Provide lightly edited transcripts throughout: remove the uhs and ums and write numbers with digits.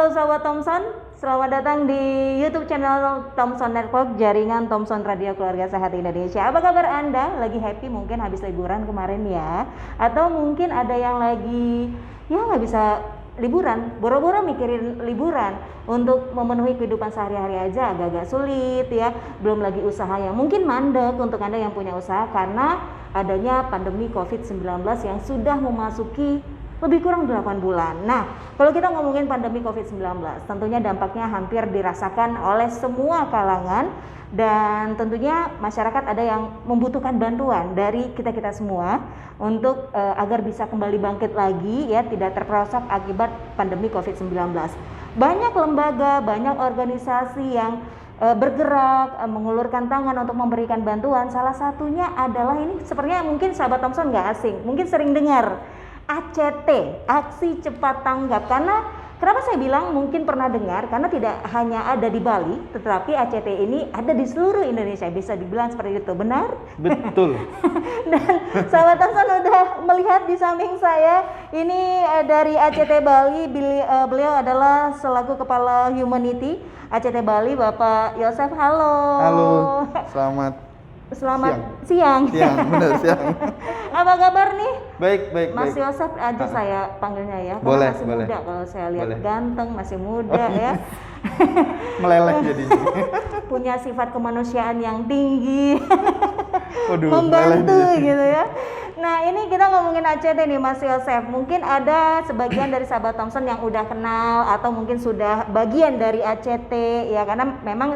Halo sahabat Thomson, selamat datang di YouTube channel Thomson Network, jaringan Thomson Radio Keluarga Sehat Indonesia. Apa kabar Anda? Lagi happy mungkin habis liburan kemarin ya? Atau mungkin ada yang lagi nggak bisa liburan, boro-boro mikirin liburan untuk memenuhi kehidupan sehari-hari aja agak-agak sulit ya. Belum lagi usaha yang mungkin mandek untuk Anda yang punya usaha karena adanya pandemi COVID-19 yang sudah memasuki lebih kurang 8 bulan. Nah, kalau kita ngomongin pandemi COVID-19, tentunya dampaknya hampir dirasakan oleh semua kalangan dan tentunya masyarakat ada yang membutuhkan bantuan dari kita-kita semua untuk agar bisa kembali bangkit lagi ya, tidak terperosok akibat pandemi COVID-19. Banyak lembaga, banyak organisasi yang bergerak, mengulurkan tangan untuk memberikan bantuan. Salah satunya adalah ini sepertinya mungkin sahabat Thomson nggak asing, mungkin sering dengar ACT, Aksi Cepat Tanggap. Karena kenapa saya bilang mungkin pernah dengar, karena tidak hanya ada di Bali, tetapi ACT ini ada di seluruh Indonesia, bisa dibilang seperti itu, benar? Betul. Dan sahabat Thomson udah melihat di samping saya, ini dari ACT Bali, beliau adalah selaku Kepala Humanity ACT Bali, Bapak Yosef. Halo. Halo, selamat siang. Benar siang. Apa kabar nih? Baik. Mas Yosef aja saya panggilnya ya. Boleh, masih boleh. muda kalau saya lihat, Boleh. ganteng, masih muda ya. Meleleh jadinya. Punya sifat kemanusiaan yang tinggi. Waduh, membantu meleleh gitu ya. Nah, ini kita ngomongin ACT nih Mas Yosef. Mungkin ada sebagian dari sahabat Thomson yang udah kenal atau mungkin sudah bagian dari ACT ya, karena memang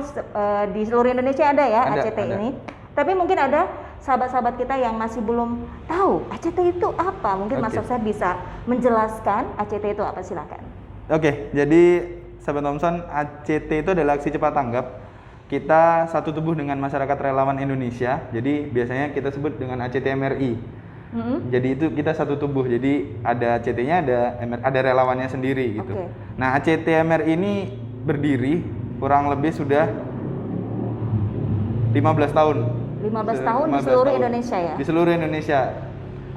di seluruh Indonesia ada ya ACT ini. Tapi mungkin ada sahabat-sahabat kita yang masih belum tahu ACT itu apa. Mungkin Mas Yosef bisa menjelaskan ACT itu apa, silakan. Oke, jadi sahabat Thomson, ACT itu adalah Aksi Cepat Tanggap. Kita satu tubuh dengan masyarakat relawan Indonesia. Jadi biasanya kita sebut dengan ACT MRI. Jadi itu kita satu tubuh. Jadi ada ACT-nya, ada relawannya sendiri gitu. Nah, ACT MRI ini berdiri kurang lebih sudah 15 tahun. 15 tahun di seluruh Indonesia ya? Di seluruh Indonesia.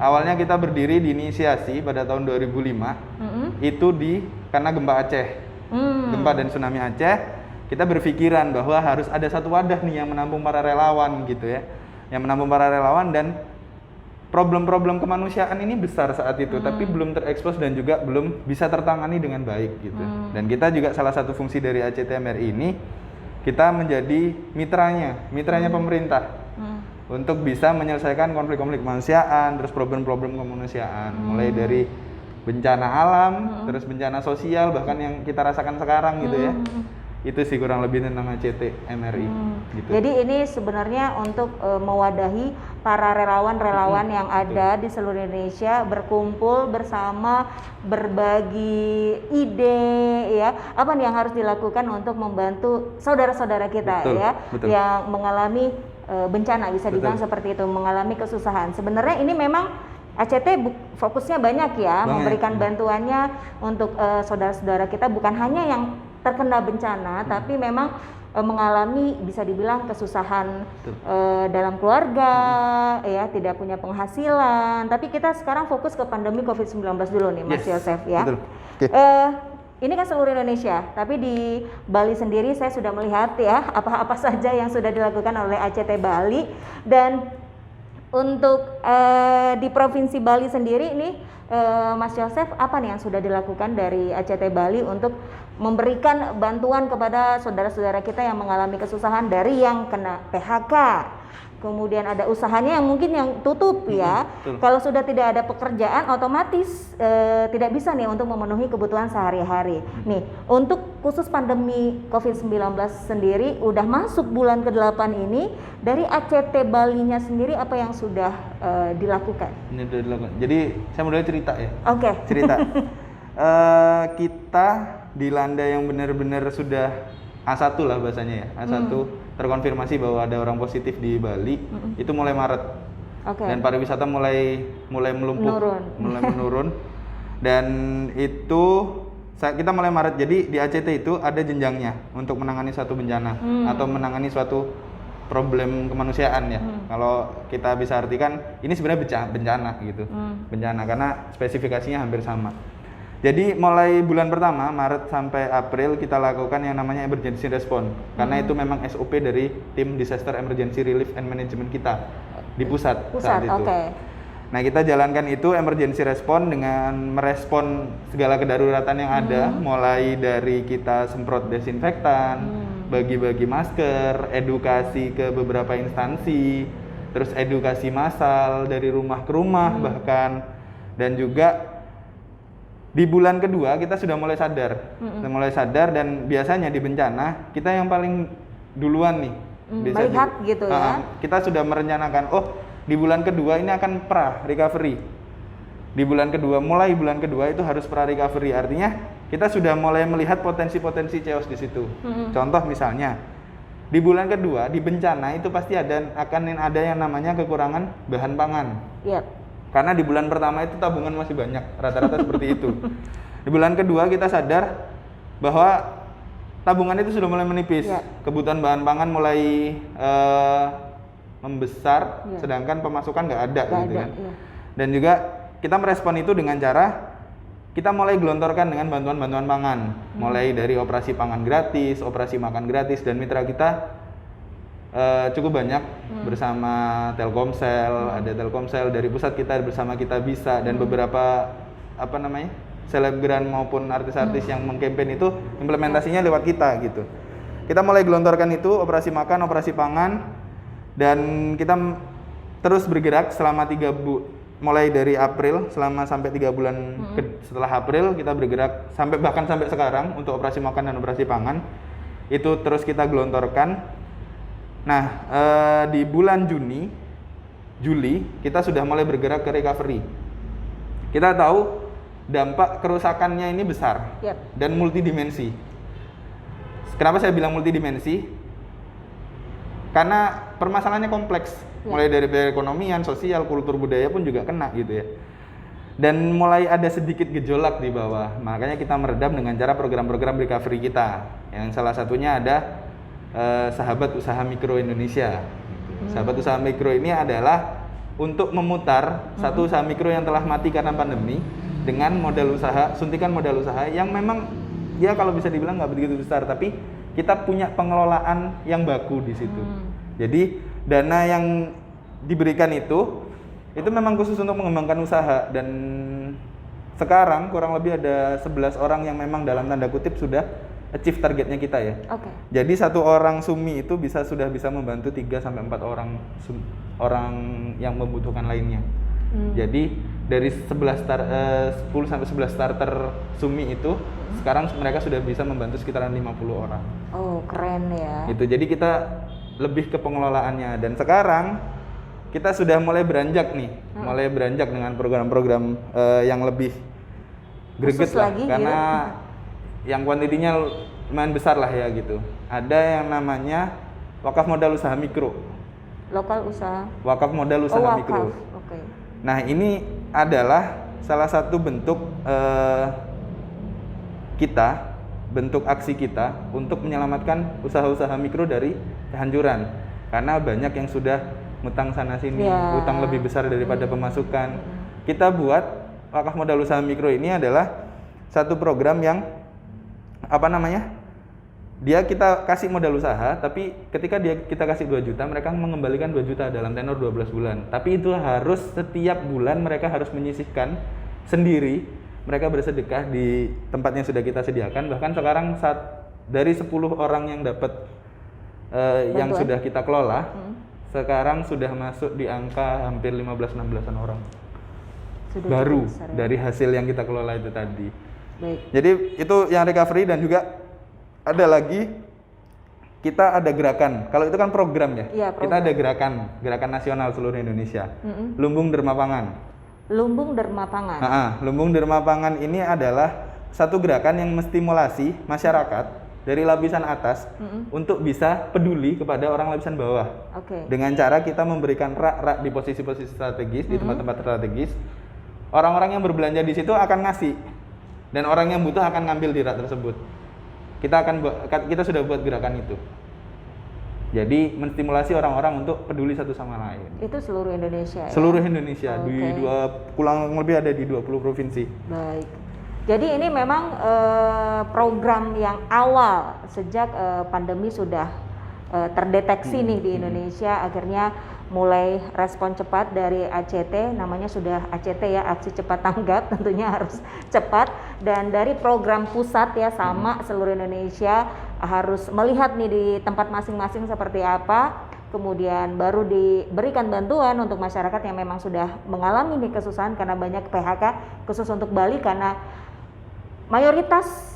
Awalnya kita berdiri diinisiasi pada tahun 2005. Itu karena gempa Aceh. Gempa dan tsunami Aceh, kita berpikiran bahwa harus ada satu wadah nih yang menampung para relawan gitu ya. Yang menampung para relawan, dan problem-problem kemanusiaan ini besar saat itu, tapi belum terekspos dan juga belum bisa tertangani dengan baik gitu. Dan kita juga salah satu fungsi dari ACT MRI ini, kita menjadi mitranya pemerintah untuk bisa menyelesaikan konflik-konflik kemanusiaan, terus problem-problem kemanusiaan, mulai dari bencana alam, terus bencana sosial, bahkan yang kita rasakan sekarang gitu ya. Itu sih kurang lebih tentang ACT MRI gitu. Jadi ini sebenarnya untuk mewadahi para relawan-relawan yang ada di seluruh Indonesia, berkumpul bersama, berbagi ide ya, apa nih yang harus dilakukan untuk membantu saudara-saudara kita betul. Yang mengalami bencana, bisa dibilang seperti itu, mengalami kesusahan. Sebenarnya ini memang ACT fokusnya banyak ya, memberikan bantuannya untuk saudara-saudara kita, bukan hanya yang terkena bencana, tapi memang mengalami bisa dibilang kesusahan dalam keluarga, ya, tidak punya penghasilan. Tapi kita sekarang fokus ke pandemi COVID-19 dulu nih, Mas Yosef ya. Ini kan seluruh Indonesia, tapi di Bali sendiri saya sudah melihat ya apa-apa saja yang sudah dilakukan oleh ACT Bali. Dan untuk di Provinsi Bali sendiri ini, Mas Yosef, apa nih yang sudah dilakukan dari ACT Bali untuk memberikan bantuan kepada saudara-saudara kita yang mengalami kesusahan, dari yang kena PHK, kemudian ada usahanya yang mungkin yang tutup ya. Kalau sudah tidak ada pekerjaan, otomatis tidak bisa nih untuk memenuhi kebutuhan sehari-hari. Nih, untuk khusus pandemi COVID-19 sendiri, udah masuk bulan ke-8 ini, dari ACT Bali-nya sendiri apa yang sudah dilakukan? Ini sudah dilakukan. Jadi saya mulai cerita ya. Cerita. Kita dilanda yang benar-benar sudah A1 lah bahasanya ya. A1 terkonfirmasi bahwa ada orang positif di Bali itu mulai Maret. Dan pariwisata mulai melumpuh, mulai menurun. Dan itu kita mulai Maret. Jadi di ACT itu ada jenjangnya untuk menangani suatu bencana atau menangani suatu problem kemanusiaan ya. Kalau kita bisa artikan ini sebenarnya bencana gitu. Bencana karena spesifikasinya hampir sama. Jadi mulai bulan pertama Maret sampai April kita lakukan yang namanya emergency response karena itu memang SOP dari tim Disaster Emergency Relief and Management kita di pusat saat itu. Nah, kita jalankan itu emergency response dengan merespon segala kedaruratan yang ada, mulai dari kita semprot desinfektan, bagi-bagi masker, edukasi ke beberapa instansi, terus edukasi massal dari rumah ke rumah bahkan, dan juga di bulan kedua kita sudah mulai sadar, dan biasanya di bencana kita yang paling duluan nih melihat gitu ya. Kita sudah merencanakan, di bulan kedua ini akan pra recovery. Di bulan kedua, mulai bulan kedua itu harus pra recovery. Artinya kita sudah mulai melihat potensi-potensi chaos di situ. Contoh misalnya di bulan kedua di bencana itu pasti akan ada yang namanya kekurangan bahan pangan. Karena di bulan pertama itu tabungan masih banyak, rata-rata seperti itu. Di bulan kedua kita sadar bahwa tabungan itu sudah mulai menipis, kebutuhan bahan pangan mulai membesar, sedangkan pemasukan nggak ada gitu kan. Dan juga kita merespon itu dengan cara kita mulai gelontorkan dengan bantuan-bantuan pangan, mulai dari operasi pangan gratis, operasi makan gratis, dan mitra kita cukup banyak bersama Telkomsel, ada Telkomsel dari pusat kita bersama Kita Bisa, dan beberapa selebgram maupun artis-artis yang mengkampen itu implementasinya lewat kita gitu. Kita mulai gelontorkan itu operasi makan, operasi pangan, dan kita terus bergerak selama mulai dari April sampai 3 bulan setelah April kita bergerak bahkan sampai sekarang untuk operasi makan dan operasi pangan itu terus kita gelontorkan. Nah, di bulan Juli kita sudah mulai bergerak ke recovery. Kita tahu dampak kerusakannya ini besar dan multidimensi. Kenapa saya bilang multidimensi? Karena permasalahannya kompleks, mulai dari perekonomian, sosial, kultur, budaya pun juga kena gitu ya. Dan mulai ada sedikit gejolak di bawah, makanya kita meredam dengan cara program-program recovery kita. Yang salah satunya ada Sahabat Usaha Mikro Indonesia. Sahabat Usaha Mikro ini adalah untuk memutar satu usaha mikro yang telah mati karena pandemi dengan modal usaha, suntikan modal usaha yang memang ya kalau bisa dibilang nggak begitu besar, tapi kita punya pengelolaan yang baku di situ. Jadi dana yang diberikan itu memang khusus untuk mengembangkan usaha, dan sekarang kurang lebih ada 11 orang yang memang dalam tanda kutip sudah achieve targetnya kita ya. Jadi satu orang Sumi itu sudah bisa membantu 3 sampai 4 orang yang membutuhkan lainnya. Jadi dari 10 sampai 11 starter Sumi itu sekarang mereka sudah bisa membantu sekitaran 50 orang. Oh, keren ya. Gitu. Jadi kita lebih ke pengelolaannya, dan sekarang kita sudah mulai beranjak dengan program-program yang lebih greget lah, karena yang kuantitinya lumayan besar lah ya gitu. Ada yang namanya wakaf modal usaha mikro. Wakaf modal usaha mikro. Nah, ini adalah salah satu bentuk bentuk aksi kita untuk menyelamatkan usaha-usaha mikro dari kehancuran. Karena banyak yang sudah ngutang sana sini, utang lebih besar daripada pemasukan. Kita buat wakaf modal usaha mikro ini adalah satu program yang kita kasih modal usaha, tapi ketika kita kasih 2 juta, mereka mengembalikan 2 juta dalam tenor 12 bulan. Tapi itu harus setiap bulan mereka harus menyisihkan sendiri, mereka bersedekah di tempat yang sudah kita sediakan. Bahkan sekarang dari 10 orang yang dapat yang sudah kita kelola, sekarang sudah masuk di angka hampir 15-16an orang. Sudah baru dari hasil yang kita kelola itu tadi. Jadi itu yang recovery, dan juga ada lagi kita ada gerakan. Kalau itu kan program ya. Kita ada gerakan nasional seluruh Indonesia. Lumbung Derma Pangan. Lumbung Derma Pangan. Lumbung Derma Pangan ini adalah satu gerakan yang menstimulasi masyarakat dari lapisan atas untuk bisa peduli kepada orang lapisan bawah. Dengan cara kita memberikan rak-rak di posisi-posisi strategis, di tempat-tempat strategis. Orang-orang yang berbelanja di situ akan ngasih, dan orang yang butuh akan ngambil di rak tersebut. Kita sudah buat gerakan itu. Jadi menstimulasi orang-orang untuk peduli satu sama lain. Itu seluruh Indonesia ya? Seluruh Indonesia, kurang lebih ada di 20 provinsi. Baik. Jadi ini memang program yang awal sejak pandemi sudah terdeteksi nih di Indonesia, akhirnya mulai respon cepat dari ACT, namanya sudah ACT ya, aksi cepat tanggap, tentunya harus cepat, dan dari program pusat ya sama seluruh Indonesia harus melihat nih di tempat masing-masing seperti apa, kemudian baru diberikan bantuan untuk masyarakat yang memang sudah mengalami nih kesusahan karena banyak PHK khusus untuk Bali karena mayoritas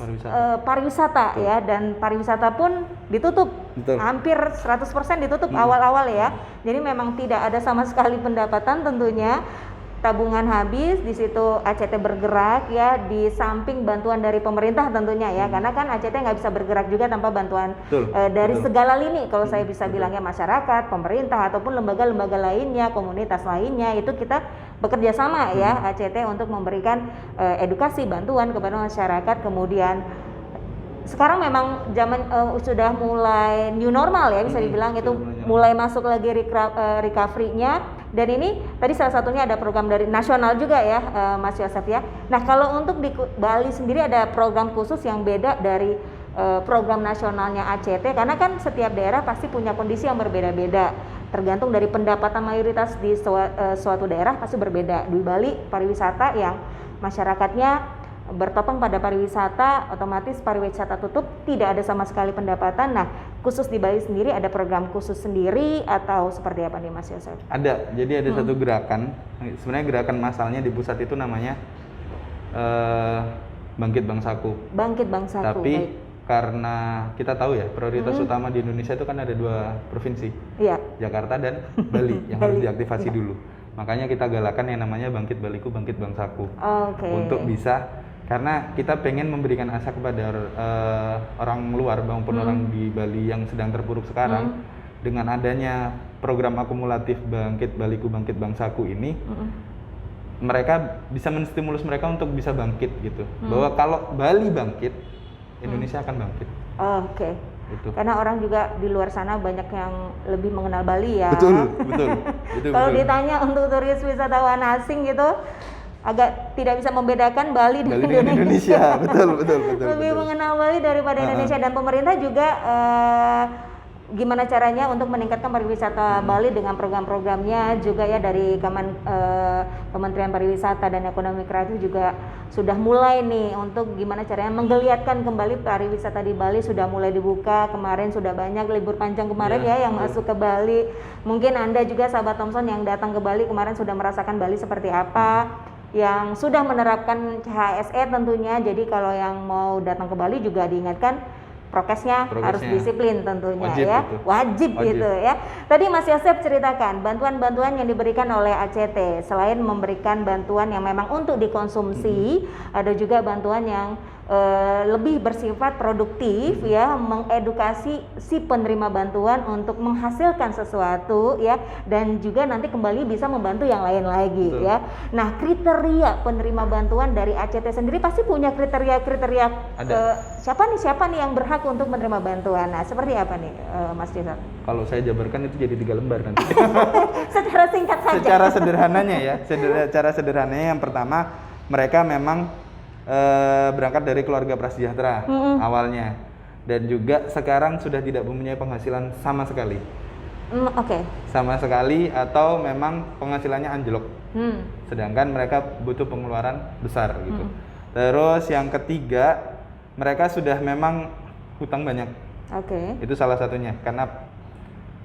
pariwisata ya, dan pariwisata pun ditutup. Betul. Hampir 100% ditutup awal-awal ya. Jadi memang tidak ada sama sekali pendapatan tentunya. Tabungan habis, di situ ACT bergerak ya, di samping bantuan dari pemerintah tentunya ya, karena kan ACT nggak bisa bergerak juga tanpa bantuan dari segala lini, kalau saya bisa bilangnya masyarakat, pemerintah ataupun lembaga-lembaga lainnya, komunitas lainnya, itu kita bekerja sama ya ACT untuk memberikan edukasi bantuan kepada masyarakat. Kemudian sekarang memang zaman sudah mulai new normal ya, bisa dibilang itu mulai masuk lagi recovery-nya. Dan ini tadi salah satunya ada program dari nasional juga ya, Mas Yosef ya. Nah kalau untuk di Bali sendiri ada program khusus yang beda dari program nasionalnya ACT, karena kan setiap daerah pasti punya kondisi yang berbeda-beda, tergantung dari pendapatan mayoritas di suatu daerah pasti berbeda. Di Bali pariwisata yang masyarakatnya bertopang pada pariwisata, otomatis pariwisata tutup, tidak ada sama sekali pendapatan. Nah, khusus di Bali sendiri ada program khusus sendiri atau seperti apa nih Mas Yosef? Ada, jadi ada satu gerakan, sebenarnya gerakan masalnya di pusat itu namanya Bangkit Bangsaku. Bangkit Bangsaku. Tapi karena kita tahu ya prioritas utama di Indonesia itu kan ada 2 provinsi, Jakarta dan Bali yang harus diaktifasi dulu. Makanya kita galakan yang namanya Bangkit Baliku, Bangkit Bangsaku. Untuk bisa, karena kita pengen memberikan asa kepada orang luar maupun orang di Bali yang sedang terpuruk sekarang, dengan adanya program akumulatif Bangkit Baliku, Bangkit Bangsaku ini, mereka bisa menstimulus mereka untuk bisa bangkit gitu. Bahwa kalau Bali bangkit, Indonesia akan bangkit. Itu. Karena orang juga di luar sana banyak yang lebih mengenal Bali ya. Betul. Kalau ditanya untuk turis wisatawan asing gitu, agak tidak bisa membedakan Bali dengan Indonesia. Betul. Lebih mengenal Bali daripada Indonesia, dan pemerintah juga gimana caranya untuk meningkatkan pariwisata Bali dengan program-programnya juga ya, dari Kementerian Pariwisata dan Ekonomi Kreatif juga sudah mulai nih untuk gimana caranya menggeliatkan kembali pariwisata di Bali. Sudah mulai dibuka, kemarin sudah banyak libur panjang kemarin yang masuk ke Bali. Mungkin Anda juga sahabat Thomson yang datang ke Bali kemarin sudah merasakan Bali seperti apa, yang sudah menerapkan CHSE tentunya. Jadi kalau yang mau datang ke Bali juga diingatkan prokesnya harus disiplin tentunya, wajib gitu ya. Tadi Mas Yosef ceritakan bantuan-bantuan yang diberikan oleh ACT, selain memberikan bantuan yang memang untuk dikonsumsi, ada juga bantuan yang lebih bersifat produktif ya, mengedukasi si penerima bantuan untuk menghasilkan sesuatu ya, dan juga nanti kembali bisa membantu yang lain lagi ya. Nah, kriteria penerima bantuan dari ACT sendiri pasti punya kriteria siapa nih yang berhak untuk menerima bantuan. Nah, seperti apa nih Mas Yosef? Kalau saya jabarkan itu jadi 3 lembar nanti. Secara singkat saja. Secara sederhananya ya, secara sederhananya yang pertama, mereka memang berangkat dari keluarga prasejahtera awalnya, dan juga sekarang sudah tidak mempunyai penghasilan sama sekali. Sama sekali, atau memang penghasilannya anjlok. Sedangkan mereka butuh pengeluaran besar gitu. Terus yang ketiga, mereka sudah memang hutang banyak. Itu salah satunya, karena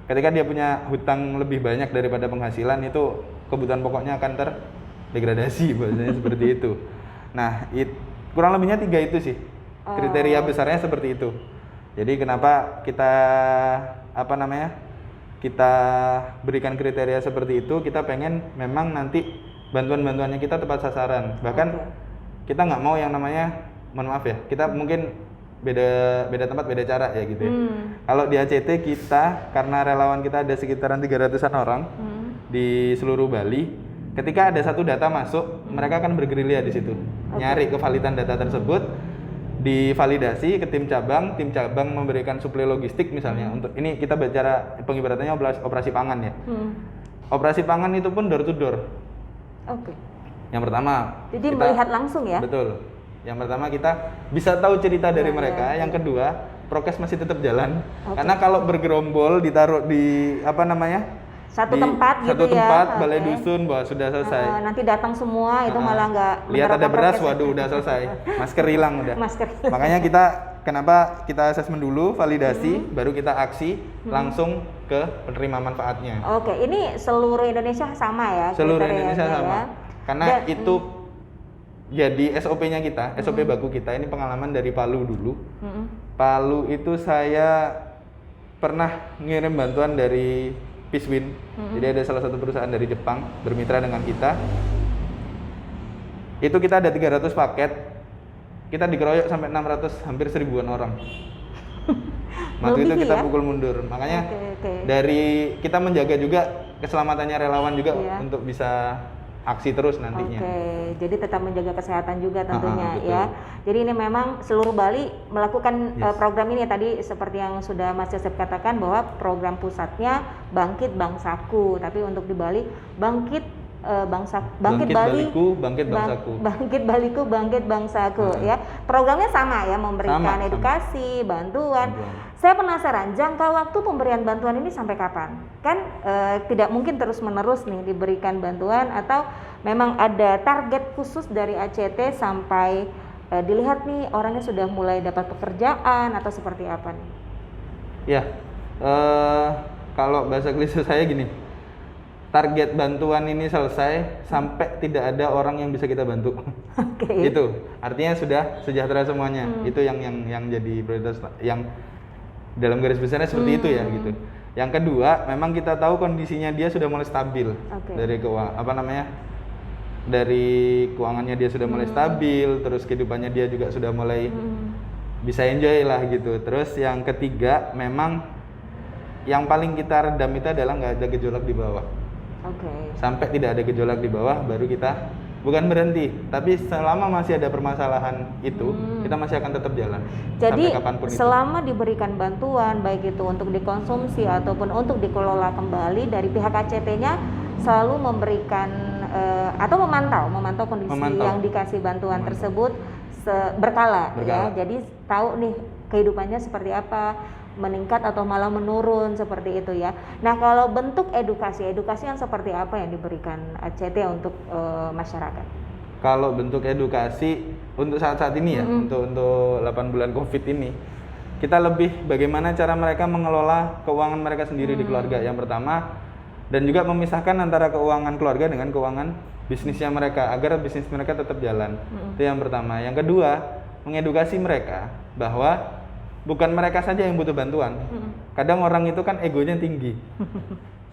ketika dia punya hutang lebih banyak daripada penghasilan, itu kebutuhan pokoknya akan terdegradasi, bahasanya seperti itu. Nah, kurang lebihnya 3 itu sih. Kriteria besarnya seperti itu. Jadi kenapa kita kita berikan kriteria seperti itu, kita pengen memang nanti bantuan-bantuannya kita tepat sasaran. Bahkan kita nggak mau yang namanya, mohon maaf ya, kita mungkin beda tempat, beda cara ya gitu ya. Kalau di ACT kita, karena relawan kita ada sekitaran 300-an orang di seluruh Bali. Ketika ada satu data masuk, mereka akan bergerilya di situ, nyari kevalidan data tersebut, divalidasi ke tim cabang memberikan suplai logistik misalnya. Untuk ini kita bicara pengibaratannya operasi pangan ya. Operasi pangan itu pun door to door. Yang pertama. Jadi kita melihat langsung ya. Betul. Yang pertama kita bisa tahu cerita dari mereka. Yang kedua, prokes masih tetap jalan. Karena kalau bergerombol ditaruh di satu tempat balai dusun bahwa sudah selesai. Nanti datang semua itu malah nggak lihat ada beras, waduh udah selesai. Masker hilang udah. Makanya kenapa kita asesmen dulu, validasi, baru kita aksi langsung ke penerima manfaatnya. Oke, ini seluruh Indonesia sama ya? Seluruh Indonesia sama. Ya? Karena itu jadi SOP-nya kita, SOP baku kita ini pengalaman dari Palu dulu. Palu itu saya pernah ngirim bantuan dari Peacewin. Jadi ada salah satu perusahaan dari Jepang bermitra dengan kita. Itu kita ada 300 paket. Kita dikeroyok sampai 600, hampir 1000-an orang. Waktu itu kita pukul mundur. Makanya dari kita menjaga juga keselamatannya relawan juga untuk bisa aksi terus nantinya. Jadi tetap menjaga kesehatan juga tentunya ya. Jadi ini memang seluruh Bali melakukan program ini tadi seperti yang sudah Mas Yosef katakan bahwa program pusatnya Bangkit Bangsaku, tapi untuk di Bali Bangkit Baliku, Bangkit Bangsaku ya. Programnya sama ya, memberikan edukasi, bantuan. Saya penasaran jangka waktu pemberian bantuan ini sampai kapan? Kan tidak mungkin terus-menerus nih diberikan bantuan, atau memang ada target khusus dari ACT sampai dilihat nih orangnya sudah mulai dapat pekerjaan atau seperti apa nih? Ya, kalau bahasa klise saya gini. Target bantuan ini selesai sampai tidak ada orang yang bisa kita bantu. Itu artinya sudah sejahtera semuanya. Itu yang jadi prioritas, yang dalam garis besarnya seperti itu ya gitu. Yang kedua, memang kita tahu kondisinya dia sudah mulai stabil dari dari keuangannya dia sudah mulai stabil, terus kehidupannya dia juga sudah mulai bisa enjoy lah gitu. Terus yang ketiga, memang yang paling kita redam itu adalah nggak ada gejolak di bawah. Sampai tidak ada gejolak di bawah, baru kita bukan berhenti, tapi selama masih ada permasalahan itu, kita masih akan tetap jalan. Jadi sampai kapanpun selama diberikan bantuan, baik itu untuk dikonsumsi ataupun untuk dikelola kembali, dari pihak ACT-nya selalu memberikan atau memantau kondisi yang dikasih bantuan tersebut berkala ya. Jadi tahu nih kehidupannya seperti apa, meningkat atau malah menurun seperti itu ya. Nah, kalau bentuk edukasi yang seperti apa yang diberikan ACT untuk masyarakat? Kalau bentuk edukasi untuk saat-saat ini ya, untuk 8 bulan COVID ini, kita lebih bagaimana cara mereka mengelola keuangan mereka sendiri di keluarga yang pertama, dan juga memisahkan antara keuangan keluarga dengan keuangan bisnisnya mereka agar bisnis mereka tetap jalan. Itu yang pertama. Yang kedua, mengedukasi mereka bahwa bukan mereka saja yang butuh bantuan. Kadang orang itu kan egonya tinggi.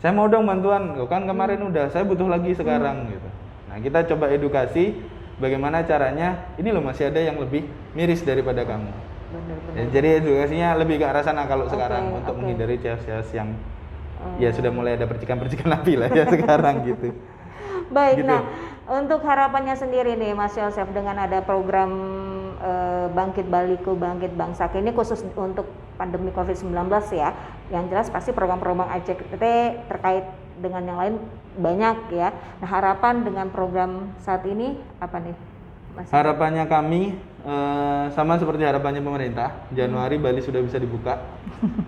Saya mau dong bantuan, kan kemarin udah, saya butuh lagi sekarang gitu. Nah, kita coba edukasi bagaimana caranya. Ini loh masih ada yang lebih miris daripada kamu. Ya, jadi edukasinya lebih ke arah sana kalau sekarang untuk menghindari chaos-chaos yang ya sudah mulai ada percikan-percikan api lah ya sekarang gitu. Baik, gitu. Nah untuk harapannya sendiri nih Mas Yosef, dengan ada program Bangkit Baliku, Bangkit Bangsaku ini khusus untuk pandemi COVID-19 ya. Yang jelas pasti program-program ACT terkait dengan yang lain banyak ya. Nah, harapan dengan program saat ini apa nih Mas? Harapannya kami sama seperti harapannya pemerintah. Januari Bali sudah bisa dibuka.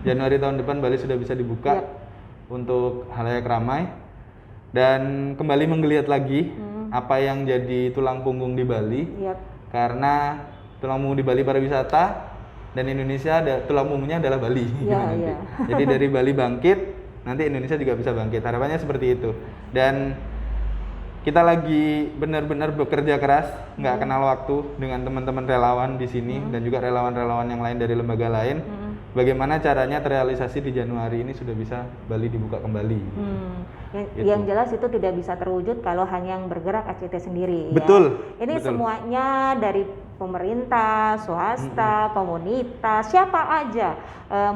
Januari tahun depan Bali sudah bisa dibuka untuk halayak ramai dan kembali menggeliat lagi apa yang jadi tulang punggung di Bali. Karena tulang punggung di Bali pariwisata, dan Indonesia tulang punggungnya adalah Bali. Jadi dari Bali bangkit, nanti Indonesia juga bisa bangkit. Harapannya seperti itu. Dan kita lagi benar-benar bekerja keras, nggak kenal waktu dengan teman-teman relawan di sini dan juga relawan-relawan yang lain dari lembaga lain. Bagaimana caranya terrealisasi di Januari ini sudah bisa Bali dibuka kembali. Yang jelas itu tidak bisa terwujud kalau hanya yang bergerak ACT sendiri. Betul. Ya. Ini semuanya dari pemerintah, swasta, komunitas, siapa aja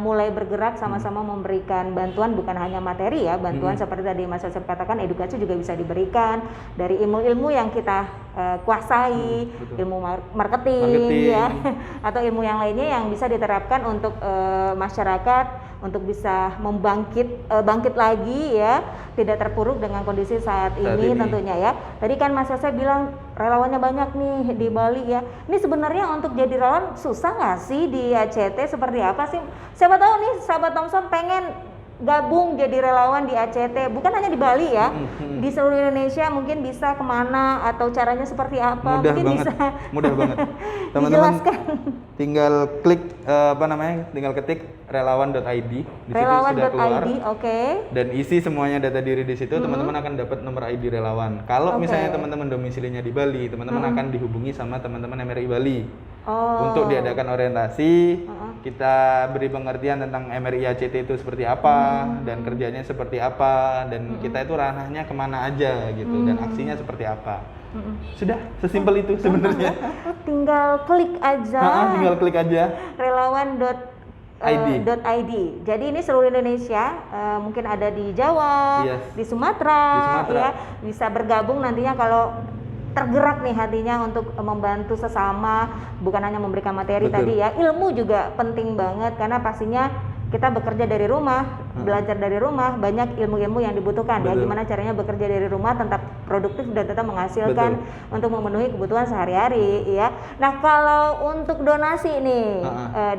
mulai bergerak sama-sama memberikan bantuan, bukan hanya materi ya, bantuan seperti tadi Mas Yosef katakan, edukasi juga bisa diberikan dari ilmu-ilmu yang kita kuasai, ilmu marketing ya, atau ilmu yang lainnya yang bisa diterapkan untuk masyarakat untuk bisa bangkit lagi ya, tidak terpuruk dengan kondisi saat ini tentunya ya. Tadi kan Mas Yosef bilang relawannya banyak nih di Bali ya. Ini sebenarnya untuk jadi relawan susah nggak sih di ACT, seperti apa sih? Siapa tahu nih sahabat Thomson pengen gabung jadi relawan di ACT, bukan hanya di Bali ya, di seluruh Indonesia, mungkin bisa kemana atau caranya seperti apa? Mudah banget. Teman-teman tinggal klik tinggal ketik relawan.id, di situ sudah keluar. Dan isi semuanya data diri di situ, teman-teman akan dapat nomor ID relawan. Kalau misalnya teman-teman domisilinya di Bali, teman-teman akan dihubungi sama teman-teman MRI Bali untuk diadakan orientasi. Kita beri pengertian tentang MRI ACT itu seperti apa dan kerjanya seperti apa, dan kita itu ranahnya kemana aja gitu, dan aksinya seperti apa. Sudah sesimpel itu sebenarnya. Tinggal klik aja. Relawan.id. Jadi ini seluruh Indonesia, mungkin ada di Jawa, di Sumatera, ya, bisa bergabung nantinya kalau tergerak nih hatinya untuk membantu sesama, bukan hanya memberikan materi tadi ya, ilmu juga penting banget karena pastinya kita bekerja dari rumah, belajar dari rumah, banyak ilmu-ilmu yang dibutuhkan ya, gimana caranya bekerja dari rumah tetap produktif dan tetap menghasilkan untuk memenuhi kebutuhan sehari-hari ya. Nah, kalau untuk donasi nih,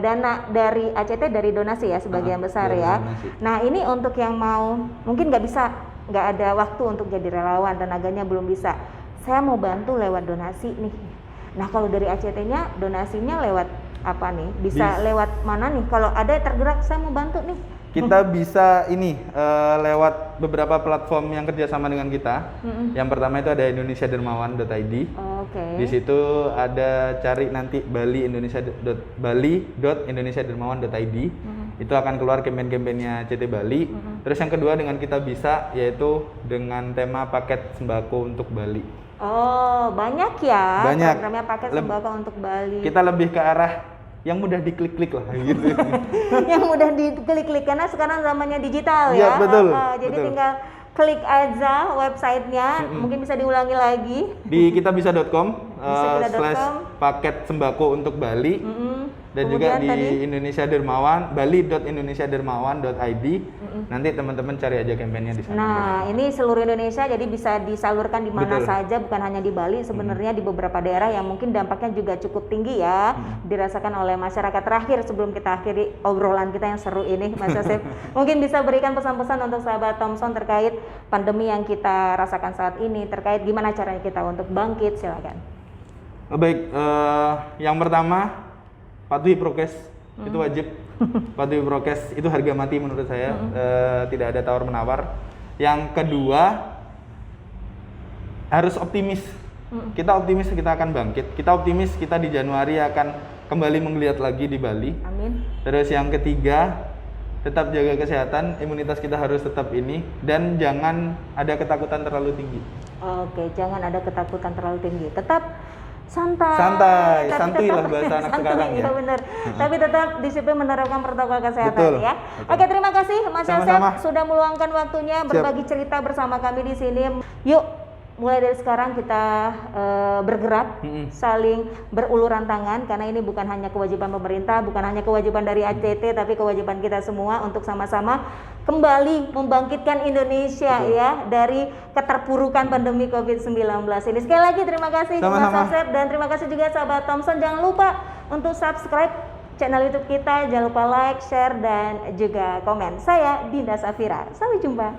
dana dari ACT dari donasi ya sebagian besar ya. Nah, ini untuk yang mau mungkin nggak ada waktu untuk jadi relawan, tenaganya belum bisa. Saya mau bantu lewat donasi nih. Nah, kalau dari ACT-nya donasinya lewat apa nih? Bisa lewat mana nih? Kalau ada tergerak saya mau bantu nih. Kita bisa lewat beberapa platform yang kerjasama dengan kita. Yang pertama itu ada indonesiadermawan.id. Di situ ada cari nanti bali.indonesiadermawan.id. Itu akan keluar kampanye-kampanyenya CT Bali. Terus yang kedua dengan kita bisa yaitu dengan tema paket sembako untuk Bali. Oh, banyak ya programnya paket sembako untuk Bali. Kita lebih ke arah yang mudah diklik-klik lah gitu. Yang mudah diklik-klik karena sekarang zamannya digital ya. Betul. Jadi tinggal klik aja websitenya, mungkin bisa diulangi lagi di kitabisa.com /paket sembako untuk Bali. Dan kemudian juga di Indonesia Dermawan, bali.indonesiadermawan.id. Nanti teman-teman cari aja kampanyenya di sana. Nah, ini seluruh Indonesia, jadi bisa disalurkan di mana saja, bukan hanya di Bali. Sebenarnya di beberapa daerah yang mungkin dampaknya juga cukup tinggi ya, dirasakan oleh masyarakat. Terakhir sebelum kita akhiri obrolan kita yang seru ini, Mas Yosef, mungkin bisa berikan pesan-pesan untuk sahabat Thomson terkait pandemi yang kita rasakan saat ini, terkait gimana caranya kita untuk bangkit, silakan. Baik, yang pertama patuhi prokes, itu wajib. Patuhi prokes itu harga mati menurut saya, tidak ada tawar menawar. Yang kedua harus optimis. Kita optimis kita akan bangkit. Kita optimis kita di Januari akan kembali menggeliat lagi di Bali. Amin. Terus yang ketiga tetap jaga kesehatan, imunitas kita harus tetap ini, dan jangan ada ketakutan terlalu tinggi. Oke, jangan ada ketakutan terlalu tinggi. Tetap santuy lah bahasa anak sekarang ya. Iya benar. Tapi tetap disiplin menerapkan protokol kesehatan ya. Oke, terima kasih Mas Yosef sudah meluangkan waktunya berbagi cerita bersama kami di sini. Yuk, mulai dari sekarang kita bergerak, saling beruluran tangan, karena ini bukan hanya kewajiban pemerintah, bukan hanya kewajiban dari ACT, tapi kewajiban kita semua untuk sama-sama kembali membangkitkan Indonesia ya dari keterpurukan pandemi COVID-19 ini. Sekali lagi terima kasih Mas Yosef, dan terima kasih juga sahabat Thomson. Jangan lupa untuk subscribe channel YouTube kita, jangan lupa like, share, dan juga komen. Saya Dinda Safira, sampai jumpa.